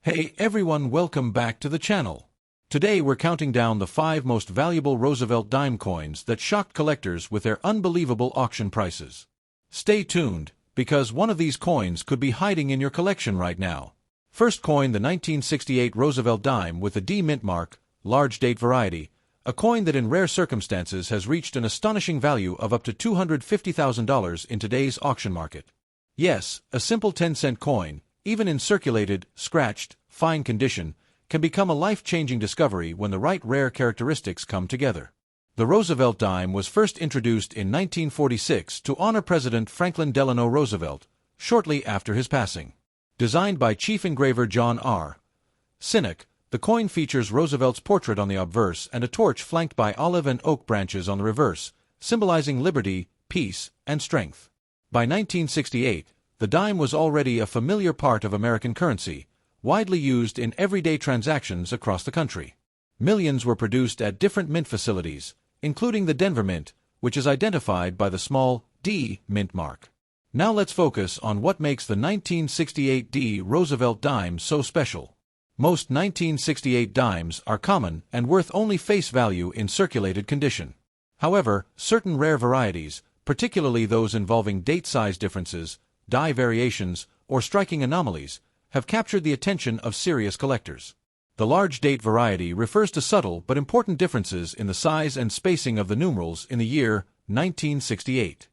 Hey everyone, welcome back to the channel. Today we're counting down the 5 most valuable Roosevelt dime coins that shocked collectors with their unbelievable auction prices. Stay tuned, because one of these coins could be hiding in your collection right now. First coin, the 1968 Roosevelt dime with the D mint mark, large date variety, a coin that in rare circumstances has reached an astonishing value of up to $250,000 in today's auction market. Yes, a simple 10-cent coin, even in circulated, scratched, fine condition, can become a life-changing discovery when the right rare characteristics come together. The Roosevelt dime was first introduced in 1946 to honor President Franklin Delano Roosevelt, shortly after his passing. Designed by chief engraver John R. Sinek, the coin features Roosevelt's portrait on the obverse and a torch flanked by olive and oak branches on the reverse, symbolizing liberty, peace, and strength. By 1968, the dime was already a familiar part of American currency, widely used in everyday transactions across the country. Millions were produced at different mint facilities, including the Denver Mint, which is identified by the small D mint mark. Now let's focus on what makes the 1968 D Roosevelt dime so special. Most 1968 dimes are common and worth only face value in circulated condition. However, certain rare varieties, particularly those involving date size differences, die variations, or striking anomalies, have captured the attention of serious collectors. The large date variety refers to subtle but important differences in the size and spacing of the numerals in the year 1968.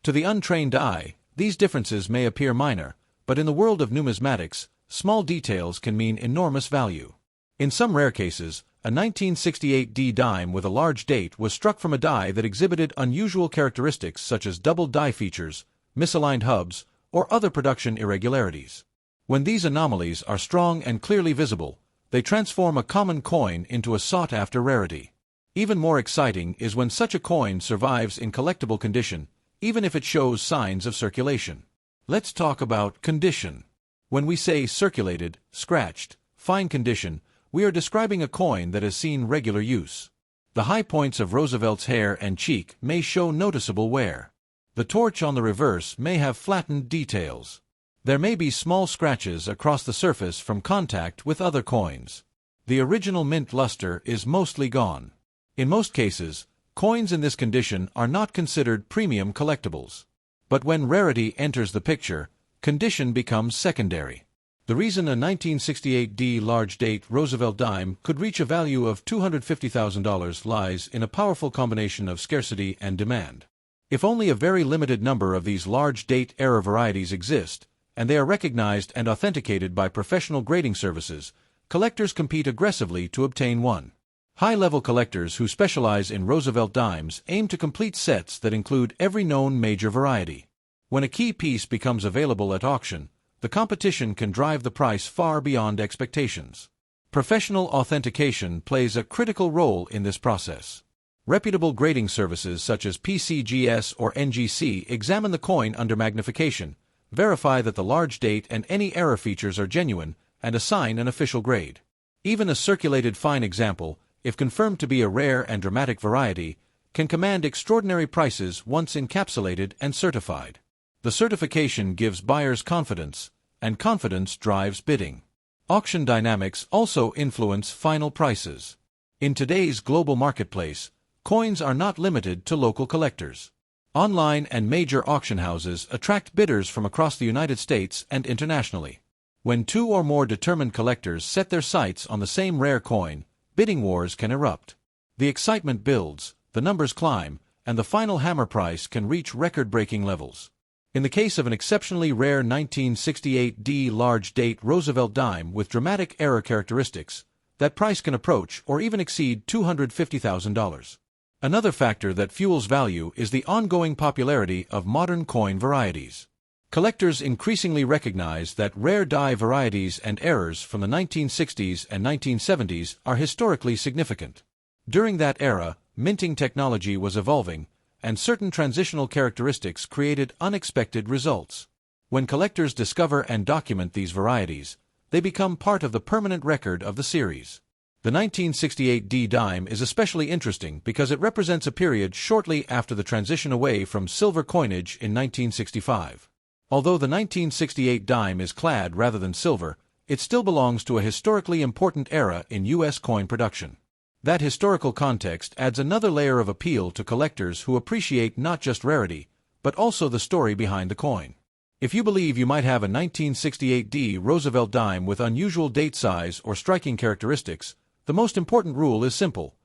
To the untrained eye, these differences may appear minor, but in the world of numismatics, small details can mean enormous value. In some rare cases, a 1968 D dime with a large date was struck from a die that exhibited unusual characteristics such as double die features, misaligned hubs, or other production irregularities. When these anomalies are strong and clearly visible, they transform a common coin into a sought-after rarity. Even more exciting is when such a coin survives in collectible condition, even if it shows signs of circulation. Let's talk about condition. When we say circulated, scratched, fine condition, we are describing a coin that has seen regular use. The high points of Roosevelt's hair and cheek may show noticeable wear. The torch on the reverse may have flattened details. There may be small scratches across the surface from contact with other coins. The original mint luster is mostly gone. In most cases, coins in this condition are not considered premium collectibles. But when rarity enters the picture, condition becomes secondary. The reason a 1968 D large date Roosevelt dime could reach a value of $250,000 lies in a powerful combination of scarcity and demand. If only a very limited number of these large date era varieties exist, and they are recognized and authenticated by professional grading services, collectors compete aggressively to obtain one. High-level collectors who specialize in Roosevelt dimes aim to complete sets that include every known major variety. When a key piece becomes available at auction, the competition can drive the price far beyond expectations. Professional authentication plays a critical role in this process. Reputable grading services such as PCGS or NGC examine the coin under magnification, verify that the large date and any error features are genuine, and assign an official grade. Even a circulated fine example, if confirmed to be a rare and dramatic variety, can command extraordinary prices once encapsulated and certified. The certification gives buyers confidence, and confidence drives bidding. Auction dynamics also influence final prices. In today's global marketplace, coins are not limited to local collectors. Online and major auction houses attract bidders from across the United States and internationally. When two or more determined collectors set their sights on the same rare coin, bidding wars can erupt. The excitement builds, the numbers climb, and the final hammer price can reach record-breaking levels. In the case of an exceptionally rare 1968 D large date Roosevelt dime with dramatic error characteristics, that price can approach or even exceed $250,000. Another factor that fuels value is the ongoing popularity of modern coin varieties. Collectors increasingly recognize that rare die varieties and errors from the 1960s and 1970s are historically significant. During that era, minting technology was evolving, and certain transitional characteristics created unexpected results. When collectors discover and document these varieties, they become part of the permanent record of the series. The 1968 D dime is especially interesting because it represents a period shortly after the transition away from silver coinage in 1965. Although the 1968 dime is clad rather than silver, it still belongs to a historically important era in U.S. coin production. That historical context adds another layer of appeal to collectors who appreciate not just rarity, but also the story behind the coin. If you believe you might have a 1968 Roosevelt dime with unusual date size or striking characteristics, the most important rule is simple: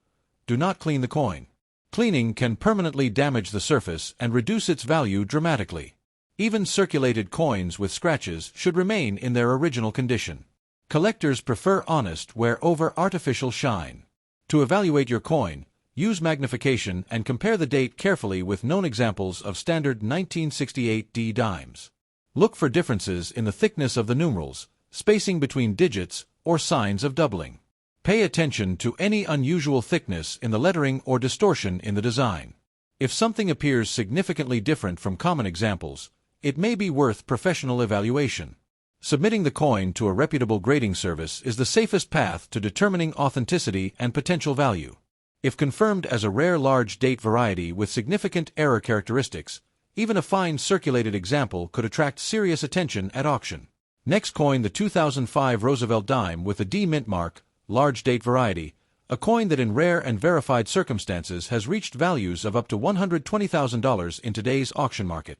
do not clean the coin. Cleaning can permanently damage the surface and reduce its value dramatically. Even circulated coins with scratches should remain in their original condition. Collectors prefer honest wear over artificial shine. To evaluate your coin, use magnification and compare the date carefully with known examples of standard 1968 dimes. Look for differences in the thickness of the numerals, spacing between digits, or signs of doubling. Pay attention to any unusual thickness in the lettering or distortion in the design. If something appears significantly different from common examples, it may be worth professional evaluation. Submitting the coin to a reputable grading service is the safest path to determining authenticity and potential value. If confirmed as a rare large date variety with significant error characteristics, even a fine circulated example could attract serious attention at auction. Next, coin the 2005 Roosevelt dime with a D mint mark, large date variety, a coin that in rare and verified circumstances has reached values of up to $120,000 in today's auction market.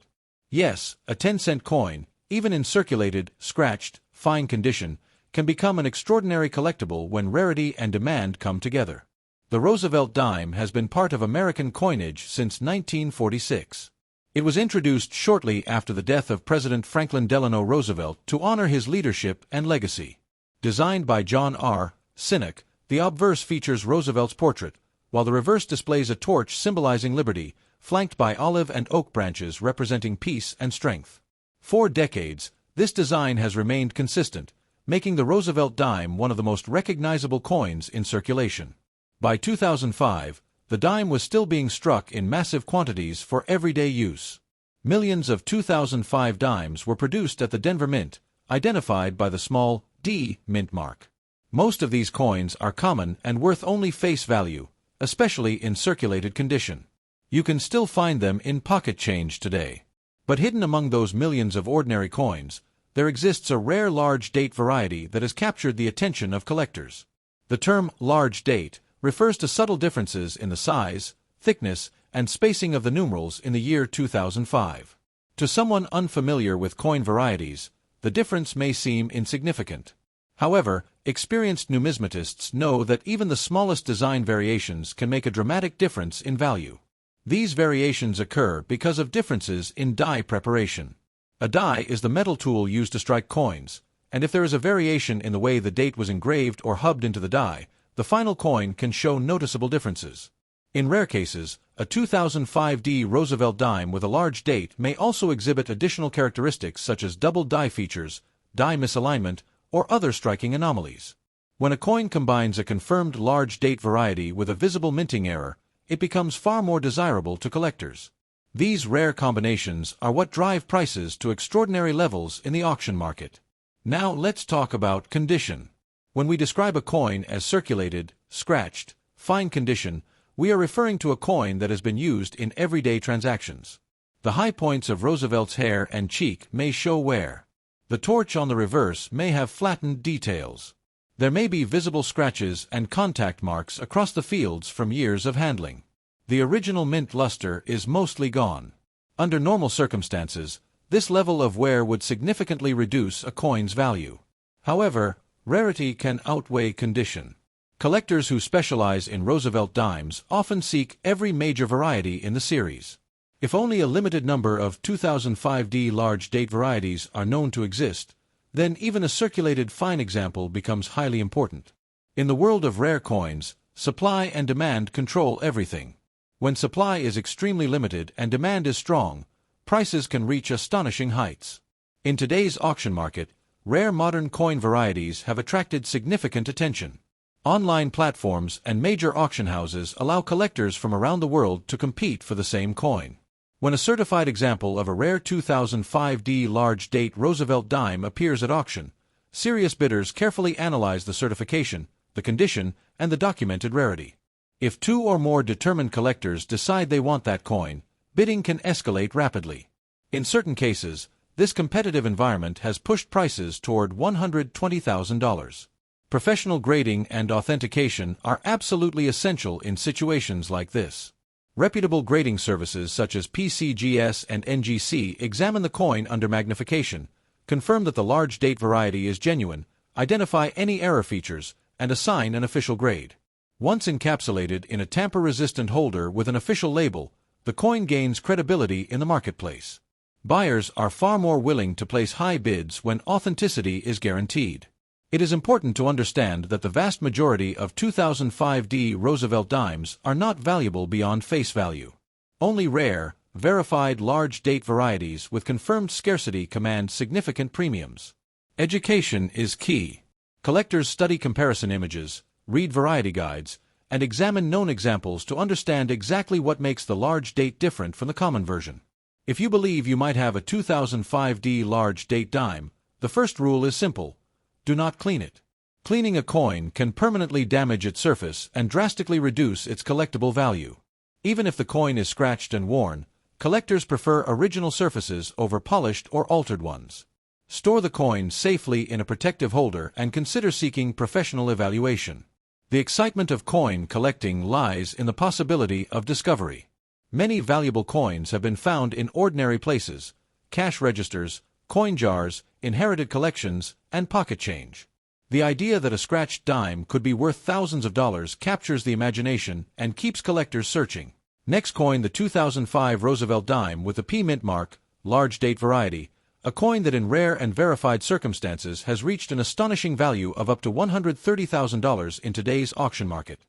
Yes, a 10-cent coin, even in circulated, scratched, fine condition, can become an extraordinary collectible when rarity and demand come together. The Roosevelt dime has been part of American coinage since 1946. It was introduced shortly after the death of President Franklin Delano Roosevelt to honor his leadership and legacy. Designed by John R. Sinnock, the obverse features Roosevelt's portrait, while the reverse displays a torch symbolizing liberty, flanked by olive and oak branches representing peace and strength. For decades, this design has remained consistent, making the Roosevelt dime one of the most recognizable coins in circulation. By 2005, the dime was still being struck in massive quantities for everyday use. Millions of 2005 dimes were produced at the Denver Mint, identified by the small D mint mark. Most of these coins are common and worth only face value, especially in circulated condition. You can still find them in pocket change today. But hidden among those millions of ordinary coins, there exists a rare large date variety that has captured the attention of collectors. The term large date refers to subtle differences in the size, thickness, and spacing of the numerals in the year 2005. To someone unfamiliar with coin varieties, the difference may seem insignificant. However, experienced numismatists know that even the smallest design variations can make a dramatic difference in value. These variations occur because of differences in die preparation. A die is the metal tool used to strike coins, and if there is a variation in the way the date was engraved or hubbed into the die, the final coin can show noticeable differences. In rare cases, a 2005 Roosevelt dime with a large date may also exhibit additional characteristics such as double die features, die misalignment, or other striking anomalies. When a coin combines a confirmed large date variety with a visible minting error, it becomes far more desirable to collectors. These rare combinations are what drive prices to extraordinary levels in the auction market. Now let's talk about condition. When we describe a coin as circulated, scratched, fine condition, we are referring to a coin that has been used in everyday transactions. The high points of Roosevelt's hair and cheek may show wear. The torch on the reverse may have flattened details. There may be visible scratches and contact marks across the fields from years of handling. The original mint luster is mostly gone. Under normal circumstances, this level of wear would significantly reduce a coin's value. However, rarity can outweigh condition. Collectors who specialize in Roosevelt dimes often seek every major variety in the series. If only a limited number of 2005 large date varieties are known to exist, then even a circulated fine example becomes highly important. In the world of rare coins, supply and demand control everything. When supply is extremely limited and demand is strong, prices can reach astonishing heights. In today's auction market, rare modern coin varieties have attracted significant attention. Online platforms and major auction houses allow collectors from around the world to compete for the same coin. When a certified example of a rare 2005 large date Roosevelt dime appears at auction, serious bidders carefully analyze the certification, the condition, and the documented rarity. If two or more determined collectors decide they want that coin, bidding can escalate rapidly. In certain cases, This competitive environment has pushed prices toward $120,000. Professional grading and authentication are absolutely essential in situations like this. Reputable grading services such as PCGS and NGC examine the coin under magnification, confirm that the large date variety is genuine, identify any error features, and assign an official grade. Once encapsulated in a tamper-resistant holder with an official label, the coin gains credibility in the marketplace. Buyers are far more willing to place high bids when authenticity is guaranteed. It is important to understand that the vast majority of 2005D Roosevelt dimes are not valuable beyond face value. Only rare, verified large date varieties with confirmed scarcity command significant premiums. Education is key. Collectors study comparison images, read variety guides, and examine known examples to understand exactly what makes the large date different from the common version. If you believe you might have a 2005D large date dime, the first rule is simple: do not clean it. Cleaning a coin can permanently damage its surface and drastically reduce its collectible value. Even if the coin is scratched and worn, collectors prefer original surfaces over polished or altered ones. Store the coin safely in a protective holder and consider seeking professional evaluation. The excitement of coin collecting lies in the possibility of discovery. Many valuable coins have been found in ordinary places: cash registers, coin jars, inherited collections, and pocket change. The idea that a scratched dime could be worth thousands of dollars captures the imagination and keeps collectors searching. Next coin, the 2005 Roosevelt dime with the P mint mark, large date variety, a coin that in rare and verified circumstances has reached an astonishing value of up to $130,000 in today's auction market.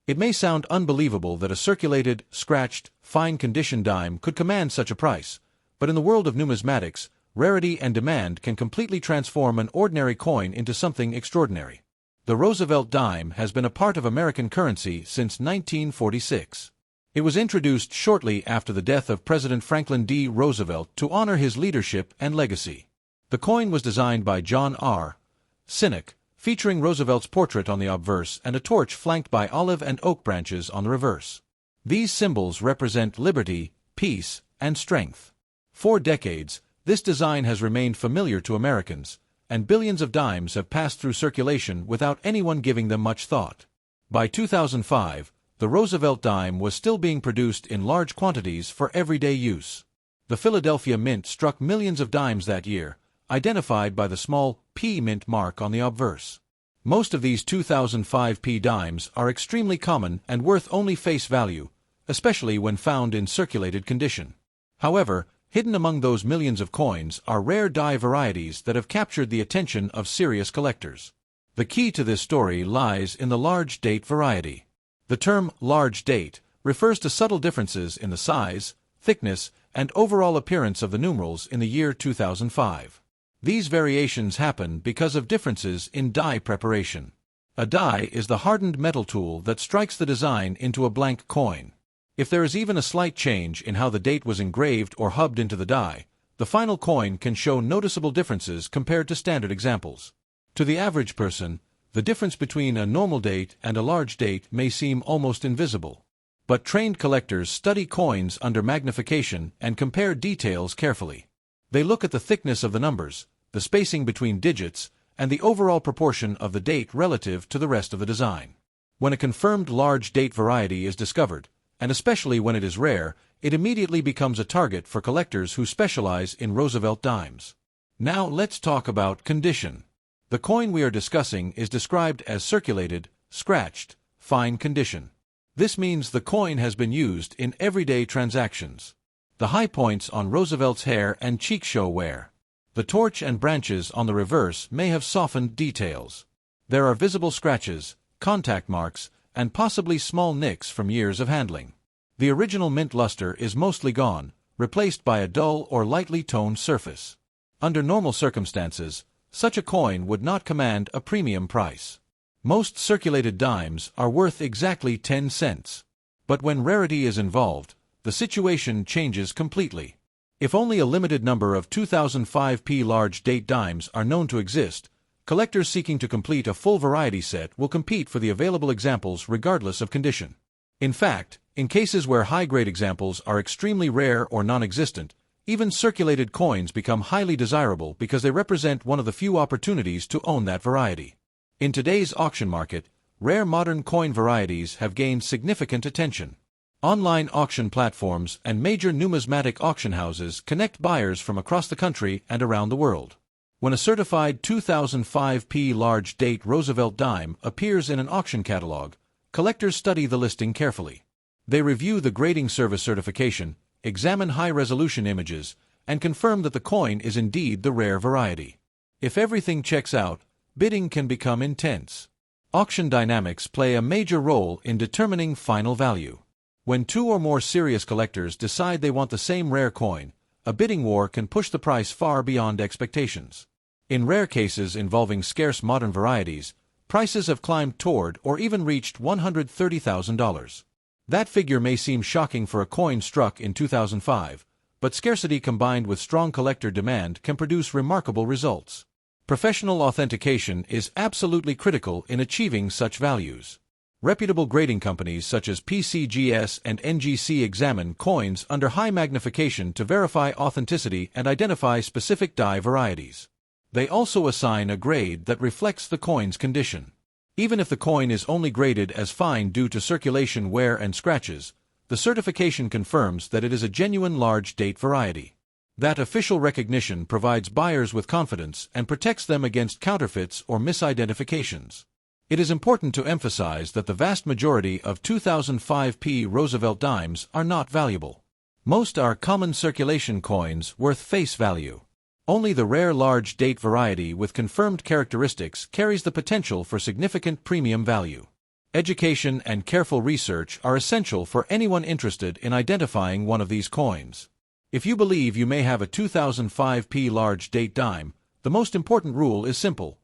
It may sound unbelievable that a circulated, scratched, fine condition dime could command such a price, but in the world of numismatics, rarity and demand can completely transform an ordinary coin into something extraordinary. The Roosevelt dime has been a part of American currency since 1946. It was introduced shortly after the death of President Franklin D. Roosevelt to honor his leadership and legacy. The coin was designed by John R. Sinek, featuring Roosevelt's portrait on the obverse and a torch flanked by olive and oak branches on the reverse. These symbols represent liberty, peace, and strength. For decades, this design has remained familiar to Americans, and billions of dimes have passed through circulation without anyone giving them much thought. By 2005, the Roosevelt dime was still being produced in large quantities for everyday use. The Philadelphia Mint struck millions of dimes that year, identified by the small P mint mark on the obverse. Most of these 2005 P dimes are extremely common and worth only face value, especially when found in circulated condition. However, hidden among those millions of coins are rare die varieties that have captured the attention of serious collectors. The key to this story lies in the large date variety. The term large date refers to subtle differences in the size, thickness, and overall appearance of the numerals in the year 2005. These variations happen because of differences in die preparation. A die is the hardened metal tool that strikes the design into a blank coin. If there is even a slight change in how the date was engraved or hubbed into the die, the final coin can show noticeable differences compared to standard examples. To the average person, the difference between a normal date and a large date may seem almost invisible. But trained collectors study coins under magnification and compare details carefully. They look at the thickness of the numbers, the spacing between digits, and the overall proportion of the date relative to the rest of the design. When a confirmed large date variety is discovered, and especially when it is rare, it immediately becomes a target for collectors who specialize in Roosevelt dimes. Now let's talk about condition. The coin we are discussing is described as circulated, scratched, fine condition. This means the coin has been used in everyday transactions. The high points on Roosevelt's hair and cheek show wear. The torch and branches on the reverse may have softened details. There are visible scratches, contact marks, and possibly small nicks from years of handling. The original mint luster is mostly gone, replaced by a dull or lightly toned surface. Under normal circumstances, such a coin would not command a premium price. Most circulated dimes are worth exactly 10 cents. But when rarity is involved, the situation changes completely. If only a limited number of 2005 P large date dimes are known to exist, collectors seeking to complete a full variety set will compete for the available examples regardless of condition. In fact, in cases where high-grade examples are extremely rare or non-existent, Even circulated coins become highly desirable because they represent one of the few opportunities to own that variety. In today's auction market, rare modern coin varieties have gained significant attention. Online auction platforms and major numismatic auction houses connect buyers from across the country and around the world. When a certified 2005p large-date Roosevelt dime appears in an auction catalog, collectors study the listing carefully. They review the grading service certification, examine high-resolution images, and confirm that the coin is indeed the rare variety. If everything checks out, bidding can become intense. Auction dynamics play a major role in determining final value. When two or more serious collectors decide they want the same rare coin, a bidding war can push the price far beyond expectations. In rare cases involving scarce modern varieties, prices have climbed toward or even reached $130,000. That figure may seem shocking for a coin struck in 2005, but scarcity combined with strong collector demand can produce remarkable results. Professional authentication is absolutely critical in achieving such values. Reputable grading companies such as PCGS and NGC examine coins under high magnification to verify authenticity and identify specific die varieties. They also assign a grade that reflects the coin's condition. Even if the coin is only graded as fine due to circulation wear and scratches, the certification confirms that it is a genuine large-date variety. That official recognition provides buyers with confidence and protects them against counterfeits or misidentifications. It is important to emphasize that the vast majority of 2005p Roosevelt dimes are not valuable. Most are common circulation coins worth face value. Only the rare large-date variety with confirmed characteristics carries the potential for significant premium value. Education and careful research are essential for anyone interested in identifying one of these coins. If you believe you may have a 2005p large-date dime, the most important rule is simple: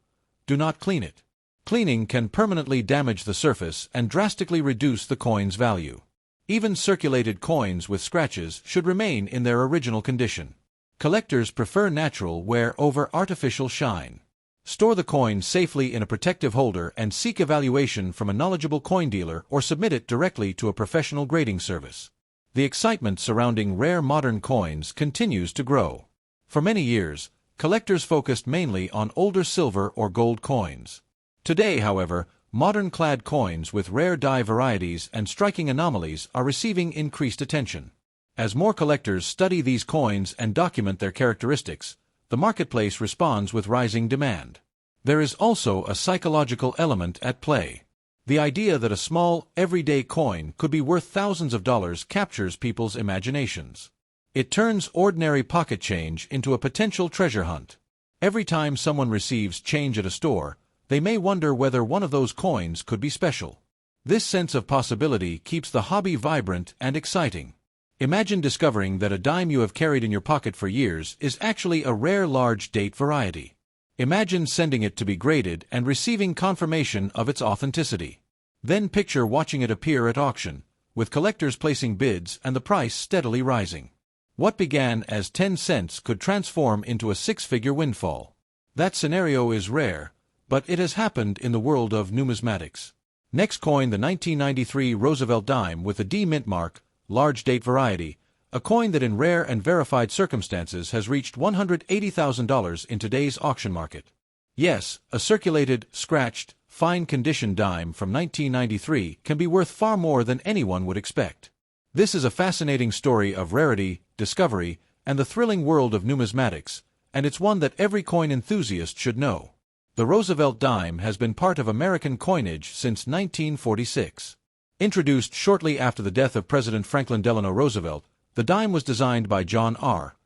do not clean it. Cleaning can permanently damage the surface and drastically reduce the coin's value. Even circulated coins with scratches should remain in their original condition. Collectors prefer natural wear over artificial shine. Store the coin safely in a protective holder and seek evaluation from a knowledgeable coin dealer or submit it directly to a professional grading service. The excitement surrounding rare modern coins continues to grow. For many years, collectors focused mainly on older silver or gold coins. Today, however, modern clad coins with rare die varieties and striking anomalies are receiving increased attention. As more collectors study these coins and document their characteristics, the marketplace responds with rising demand. There is also a psychological element at play. The idea that a small, everyday coin could be worth thousands of dollars captures people's imaginations. It turns ordinary pocket change into a potential treasure hunt. Every time someone receives change at a store, they may wonder whether one of those coins could be special. This sense of possibility keeps the hobby vibrant and exciting. Imagine discovering that a dime you have carried in your pocket for years is actually a rare large-date variety. Imagine sending it to be graded and receiving confirmation of its authenticity. Then picture watching it appear at auction, with collectors placing bids and the price steadily rising. What began as 10 cents could transform into a six-figure windfall. That scenario is rare, but it has happened in the world of numismatics. Next coin, the 1993 Roosevelt dime with the D mint mark, large date variety, a coin that in rare and verified circumstances has reached $180,000 in today's auction market. Yes, a circulated, scratched, fine condition dime from 1993 can be worth far more than anyone would expect. This is a fascinating story of rarity, discovery, and the thrilling world of numismatics, and it's one that every coin enthusiast should know. The Roosevelt dime has been part of American coinage since 1946. Introduced shortly after the death of President Franklin Delano Roosevelt, the dime was designed by John R.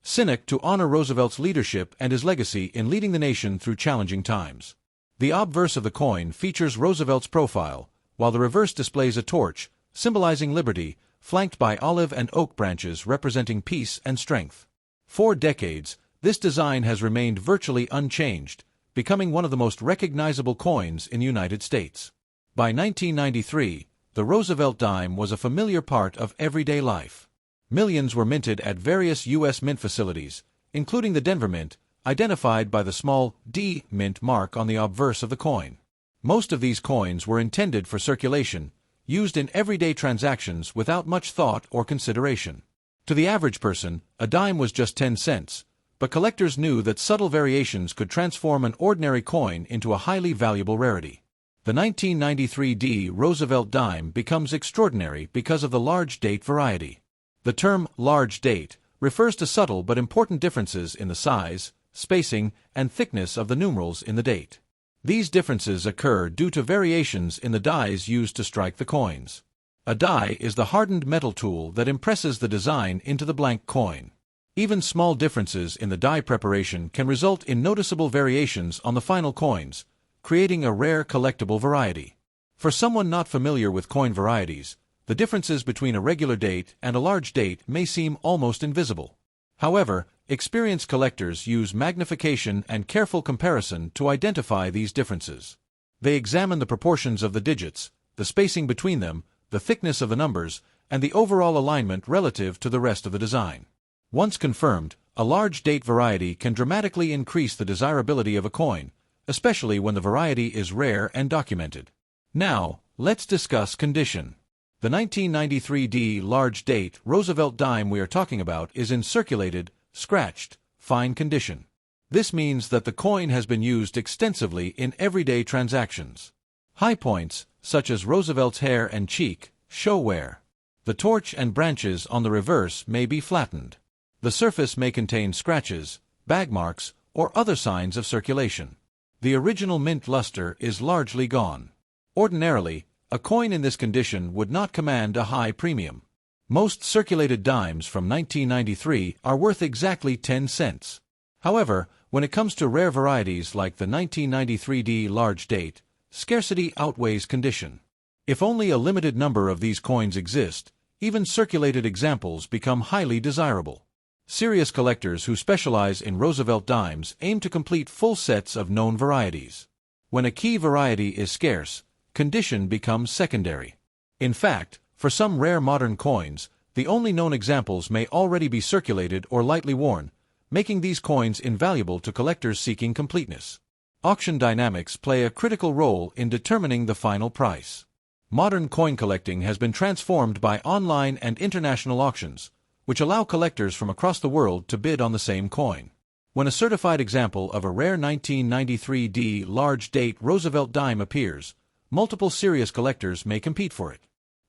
Sinek to honor Roosevelt's leadership and his legacy in leading the nation through challenging times. The obverse of the coin features Roosevelt's profile, while the reverse displays a torch, symbolizing liberty, flanked by olive and oak branches representing peace and strength. For decades, this design has remained virtually unchanged, becoming one of the most recognizable coins in the United States. By 1993, the Roosevelt dime was a familiar part of everyday life. Millions were minted at various U.S. mint facilities, including the Denver Mint, identified by the small D mint mark on the obverse of the coin. Most of these coins were intended for circulation, used in everyday transactions without much thought or consideration. To the average person, a dime was just 10 cents, but collectors knew that subtle variations could transform an ordinary coin into a highly valuable rarity. The 1993 Roosevelt dime becomes extraordinary because of the large date variety. The term large date refers to subtle but important differences in the size, spacing, and thickness of the numerals in the date. These differences occur due to variations in the dies used to strike the coins. A die is the hardened metal tool that impresses the design into the blank coin. Even small differences in the die preparation can result in noticeable variations on the final coins, creating a rare collectible variety. For someone not familiar with coin varieties, the differences between a regular date and a large date may seem almost invisible. However, experienced collectors use magnification and careful comparison to identify these differences. They examine the proportions of the digits, the spacing between them, the thickness of the numbers, and the overall alignment relative to the rest of the design. Once confirmed, a large date variety can dramatically increase the desirability of a coin, especially when the variety is rare and documented. Now, let's discuss condition. The 1993 large date Roosevelt dime we are talking about is in circulated, scratched, fine condition. This means that the coin has been used extensively in everyday transactions. High points, such as Roosevelt's hair and cheek, show wear. The torch and branches on the reverse may be flattened. The surface may contain scratches, bag marks, or other signs of circulation. The original mint luster is largely gone. Ordinarily, a coin in this condition would not command a high premium. Most circulated dimes from 1993 are worth exactly 10 cents. However, when it comes to rare varieties like the 1993 large date, scarcity outweighs condition. If only a limited number of these coins exist, even circulated examples become highly desirable. Serious collectors who specialize in Roosevelt dimes aim to complete full sets of known varieties. When a key variety is scarce, condition becomes secondary. In fact, for some rare modern coins, the only known examples may already be circulated or lightly worn, making these coins invaluable to collectors seeking completeness. Auction dynamics play a critical role in determining the final price. Modern coin collecting has been transformed by online and international auctions, which allow collectors from across the world to bid on the same coin. When a certified example of a rare 1993 large date Roosevelt dime appears, multiple serious collectors may compete for it.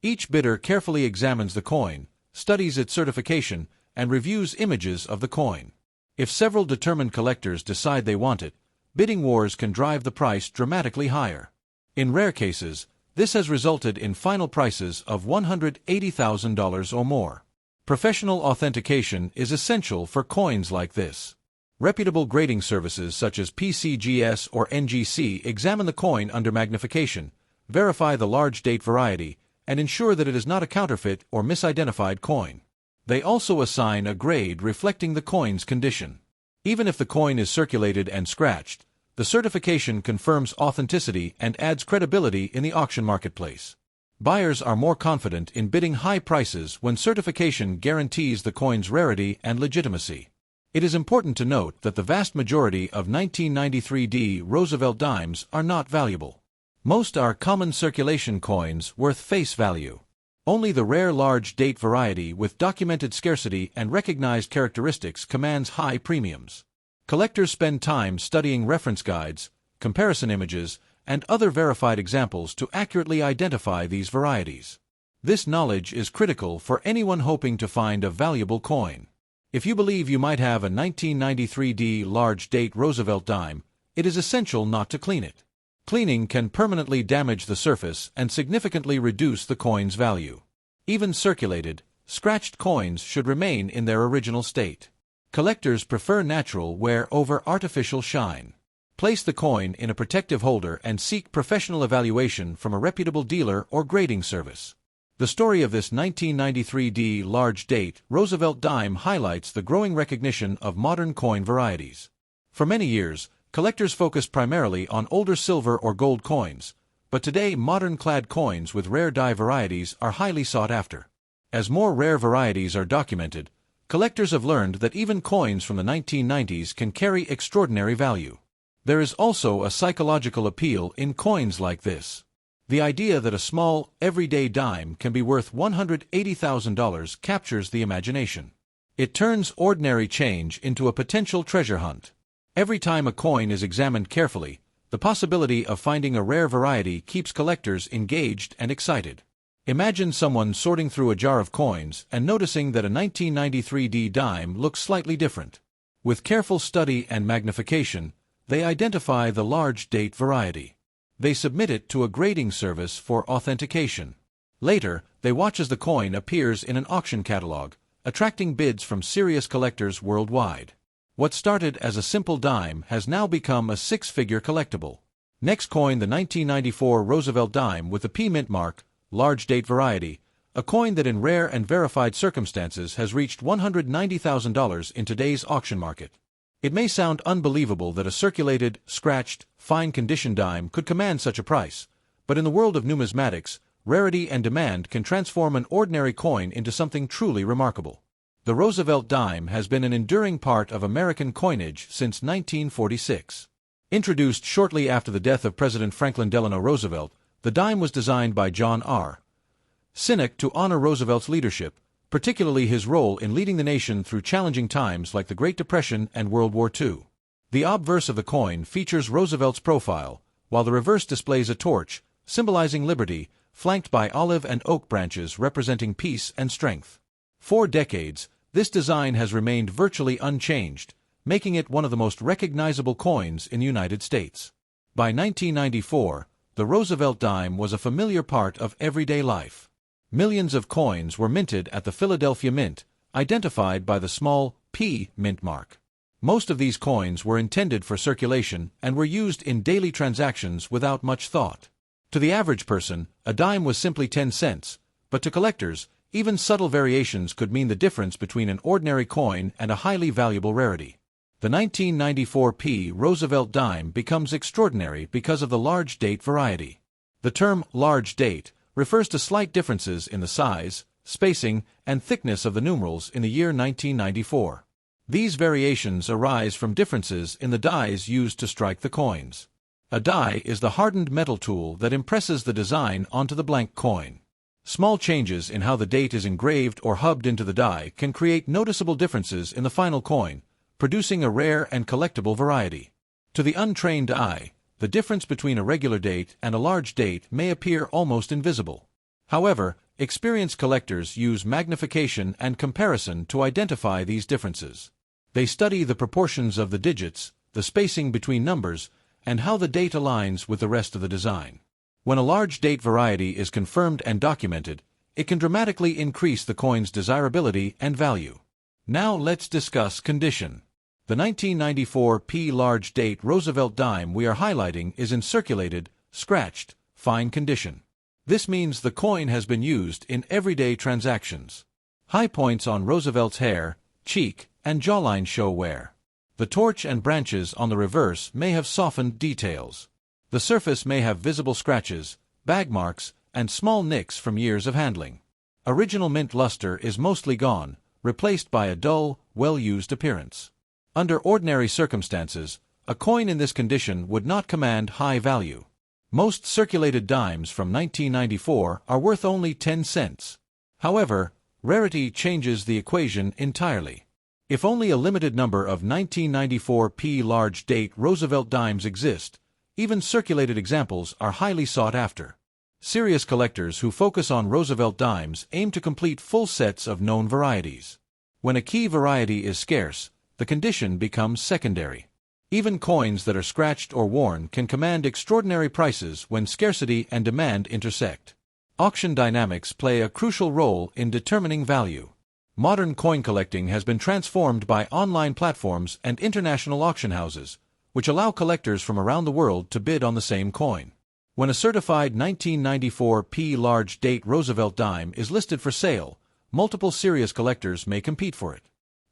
Each bidder carefully examines the coin, studies its certification, and reviews images of the coin. If several determined collectors decide they want it, bidding wars can drive the price dramatically higher. In rare cases, this has resulted in final prices of $180,000 or more. Professional authentication is essential for coins like this. Reputable grading services such as PCGS or NGC examine the coin under magnification, verify the large date variety, and ensure that it is not a counterfeit or misidentified coin. They also assign a grade reflecting the coin's condition. Even if the coin is circulated and scratched, the certification confirms authenticity and adds credibility in the auction marketplace. Buyers are more confident in bidding high prices when certification guarantees the coin's rarity and legitimacy. It is important to note that the vast majority of 1993 Roosevelt dimes are not valuable. Most are common circulation coins worth face value. Only the rare large date variety with documented scarcity and recognized characteristics commands high premiums. Collectors spend time studying reference guides, comparison images, and other verified examples to accurately identify these varieties. This knowledge is critical for anyone hoping to find a valuable coin. If you believe you might have a 1993 large date Roosevelt dime, it is essential not to clean it. Cleaning can permanently damage the surface and significantly reduce the coin's value. Even circulated, scratched coins should remain in their original state. Collectors prefer natural wear over artificial shine. Place the coin in a protective holder and seek professional evaluation from a reputable dealer or grading service. The story of this 1993 large date Roosevelt dime highlights the growing recognition of modern coin varieties. For many years, collectors focused primarily on older silver or gold coins, but today modern clad coins with rare die varieties are highly sought after. As more rare varieties are documented, collectors have learned that even coins from the 1990s can carry extraordinary value. There is also a psychological appeal in coins like this. The idea that a small, everyday dime can be worth $180,000 captures the imagination. It turns ordinary change into a potential treasure hunt. Every time a coin is examined carefully, the possibility of finding a rare variety keeps collectors engaged and excited. Imagine someone sorting through a jar of coins and noticing that a 1993 dime looks slightly different. With careful study and magnification, they identify the large date variety. They submit it to a grading service for authentication. Later, they watch as the coin appears in an auction catalog, attracting bids from serious collectors worldwide. What started as a simple dime has now become a six-figure collectible. Next coin, the 1994 Roosevelt dime with the P mint mark, large date variety, a coin that in rare and verified circumstances has reached $190,000 in today's auction market. It may sound unbelievable that a circulated, scratched, fine condition dime could command such a price, but in the world of numismatics, rarity and demand can transform an ordinary coin into something truly remarkable. The Roosevelt dime has been an enduring part of American coinage since 1946. Introduced shortly after the death of President Franklin Delano Roosevelt, the dime was designed by John R. Sinnock to honor Roosevelt's leadership, particularly his role in leading the nation through challenging times like the Great Depression and World War II. The obverse of the coin features Roosevelt's profile, while the reverse displays a torch, symbolizing liberty, flanked by olive and oak branches representing peace and strength. For decades, this design has remained virtually unchanged, making it one of the most recognizable coins in the United States. By 1994, the Roosevelt dime was a familiar part of everyday life. Millions of coins were minted at the Philadelphia Mint, identified by the small P mint mark. Most of these coins were intended for circulation and were used in daily transactions without much thought. To the average person, a dime was simply 10 cents, but to collectors, even subtle variations could mean the difference between an ordinary coin and a highly valuable rarity. The 1994 P Roosevelt dime becomes extraordinary because of the large date variety. The term large date refers to slight differences in the size, spacing, and thickness of the numerals in the year 1994. These variations arise from differences in the dies used to strike the coins. A die is the hardened metal tool that impresses the design onto the blank coin. Small changes in how the date is engraved or hubbed into the die can create noticeable differences in the final coin, producing a rare and collectible variety. To the untrained eye, the difference between a regular date and a large date may appear almost invisible. However, experienced collectors use magnification and comparison to identify these differences. They study the proportions of the digits, the spacing between numbers, and how the date aligns with the rest of the design. When a large date variety is confirmed and documented, it can dramatically increase the coin's desirability and value. Now let's discuss condition. The 1994 P large date Roosevelt dime we are highlighting is in circulated, scratched, fine condition. This means the coin has been used in everyday transactions. High points on Roosevelt's hair, cheek, and jawline show wear. The torch and branches on the reverse may have softened details. The surface may have visible scratches, bag marks, and small nicks from years of handling. Original mint luster is mostly gone, replaced by a dull, well-used appearance. Under ordinary circumstances, a coin in this condition would not command high value. Most circulated dimes from 1994 are worth only 10 cents. However, rarity changes the equation entirely. If only a limited number of 1994 P large date Roosevelt dimes exist, even circulated examples are highly sought after. Serious collectors who focus on Roosevelt dimes aim to complete full sets of known varieties. When a key variety is scarce, the condition becomes secondary. Even coins that are scratched or worn can command extraordinary prices when scarcity and demand intersect. Auction dynamics play a crucial role in determining value. Modern coin collecting has been transformed by online platforms and international auction houses, which allow collectors from around the world to bid on the same coin. When a certified 1994 P large date Roosevelt dime is listed for sale, multiple serious collectors may compete for it.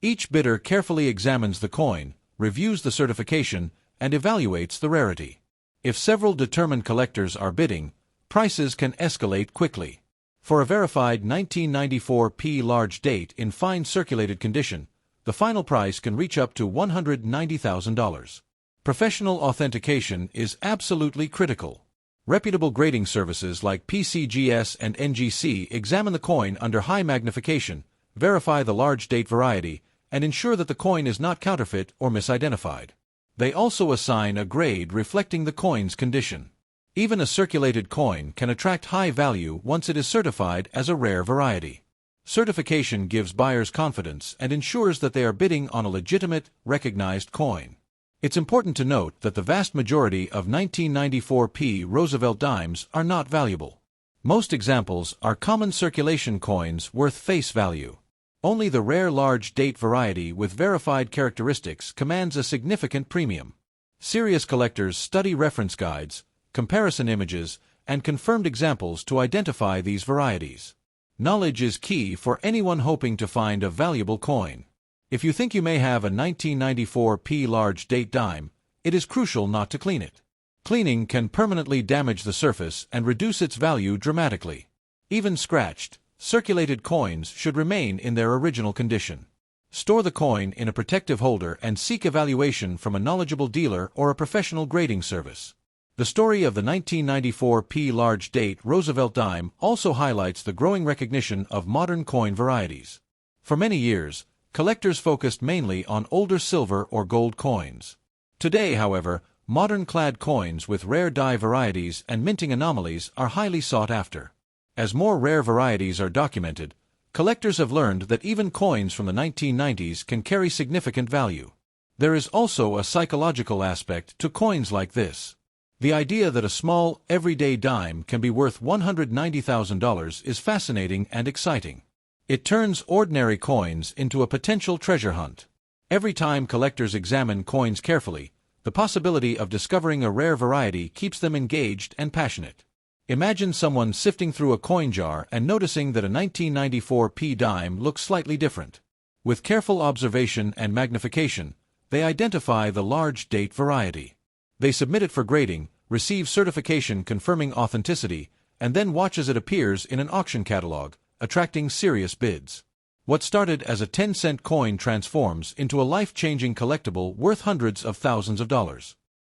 Each bidder carefully examines the coin, reviews the certification, and evaluates the rarity. If several determined collectors are bidding, prices can escalate quickly. For a verified 1994 P large date in fine circulated condition, the final price can reach up to $190,000. Professional authentication is absolutely critical. Reputable grading services like PCGS and NGC examine the coin under high magnification, verify the large date variety, and ensure that the coin is not counterfeit or misidentified. They also assign a grade reflecting the coin's condition. Even a circulated coin can attract high value once it is certified as a rare variety. Certification gives buyers confidence and ensures that they are bidding on a legitimate, recognized coin. It's important to note that the vast majority of 1994 Roosevelt dimes are not valuable. Most examples are common circulation coins worth face value. Only the rare large date variety with verified characteristics commands a significant premium. Serious collectors study reference guides, comparison images, and confirmed examples to identify these varieties. Knowledge is key for anyone hoping to find a valuable coin. If you think you may have a 1994 large date dime, it is crucial not to clean it. Cleaning can permanently damage the surface and reduce its value dramatically. Even scratched, circulated coins should remain in their original condition. Store the coin in a protective holder and seek evaluation from a knowledgeable dealer or a professional grading service. The story of the 1994 large date Roosevelt dime also highlights the growing recognition of modern coin varieties. For many years, collectors focused mainly on older silver or gold coins. Today, however, modern clad coins with rare die varieties and minting anomalies are highly sought after. As more rare varieties are documented, collectors have learned that even coins from the 1990s can carry significant value. There is also a psychological aspect to coins like this. The idea that a small, everyday dime can be worth $190,000 is fascinating and exciting. It turns ordinary coins into a potential treasure hunt. Every time collectors examine coins carefully, the possibility of discovering a rare variety keeps them engaged and passionate. Imagine someone sifting through a coin jar and noticing that a 1994 dime looks slightly different. With careful observation and magnification, they identify the large date variety. They submit it for grading, receive certification confirming authenticity, and then watch as it appears in an auction catalog, attracting serious bids. What started as a 10-cent coin transforms into a life-changing collectible worth hundreds of thousands of dollars.